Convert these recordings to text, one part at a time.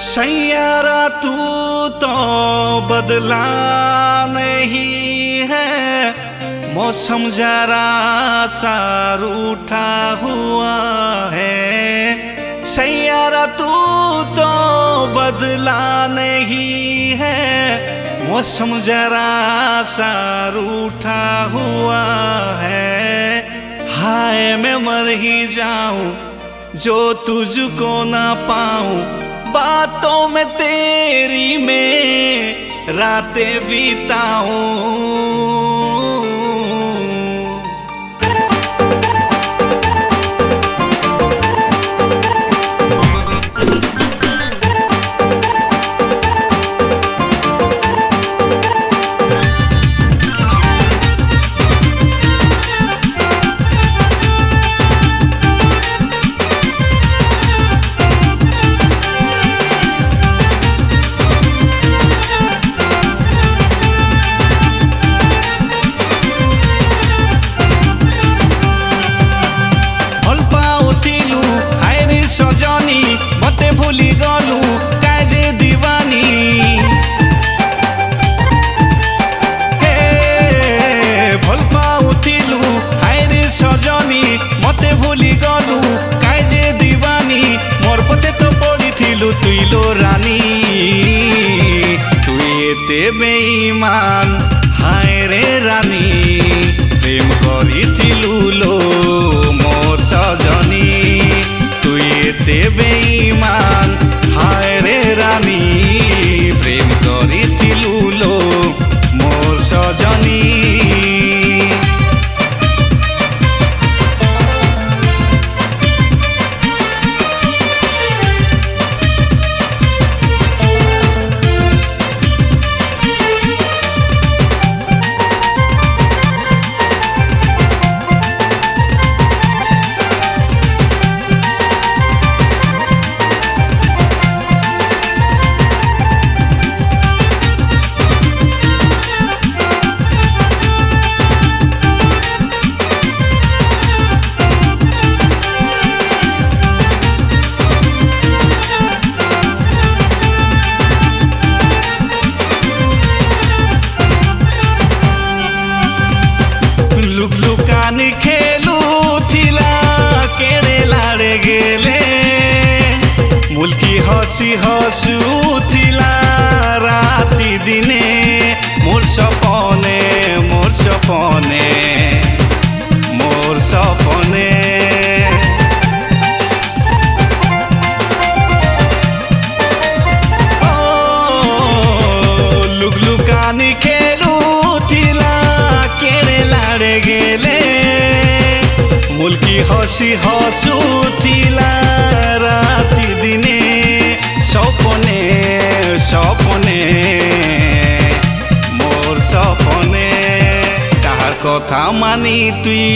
सैयारा तू तो बदला नहीं है, मौसम जरा सा रूठा हुआ है। सैयारा तू तो बदला नहीं है, मौसम जरा सा रूठा हुआ है। हाय मैं मर ही जाऊं जो तुझको ना पाऊं, बातों में तेरी में रातें बिताऊं। मते भूली गलू काजे दीवानी, हे भल पाउथिलु हायरे सजनी, मते भूली गलू काजे दीवानी। मोर पथे तो पड़िथिलु तुइलो रानी, तुई एते बेईमान हायरे रानी। प्रेम करिथिलु लो मोर सजनी, तुई एते बेईमान हाय रे रानी। प्रेम करिथिलु लो मोर सजनी। लुकलुकानी खेलू थिला केड़े लाड़े गेले, मुल्की हसी हसू थिला राती दिने। मोर सपने मोर सपने मोर सपने, लुकलुकानी खेलू थिला केड़े लाड़े गेले, मुल्की हसी हसू थिला राती दिने। सपने सपने मोर सपने, काहार कथा मानी तुई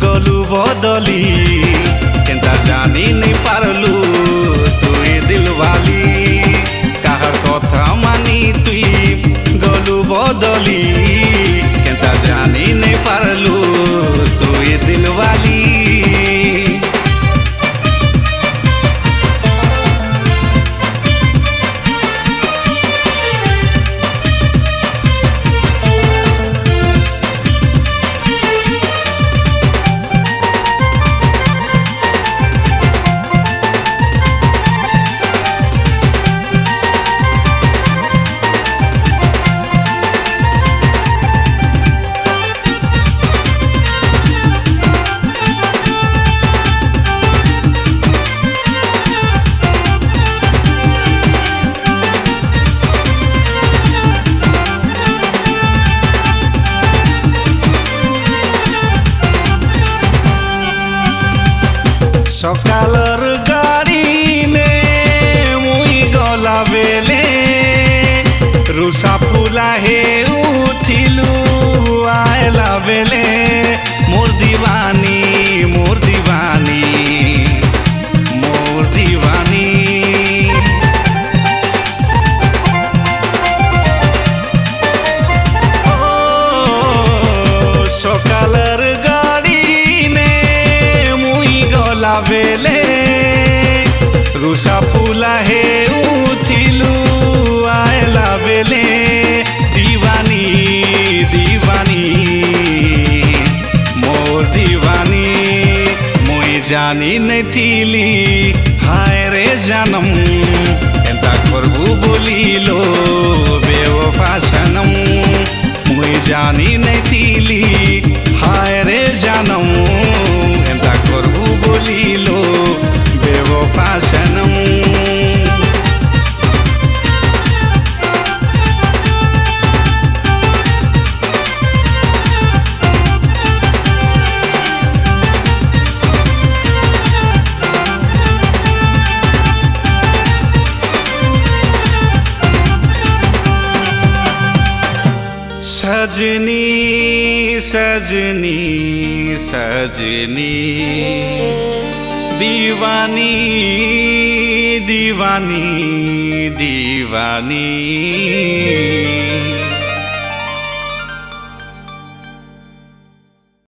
गलू बदली, केनता जानी नहीं पारलू तुई दिलवाली। काहार कथा मानी तुई गलू बदली, केनता जानी नहीं पारलू तुई दिलवाली। सकालर गाड़ी ने मुई गला बेले, रुसा फुला हे उथिलु आयला बेले। मोर दीवानी मोर दीवानी मोर दीवानी, ओ सकालर गाड़ी ने मुई गला बेले, रुसा फुला हे जानी नथिली हाय रे जानम एंता करबू बोलिलो बेवफा सनम मुई जानी नथिली हाय रे जानम एंता करबू बोलिलो बेवफा सनम सजनी सजनी सजनी दीवानी दीवानी दीवानी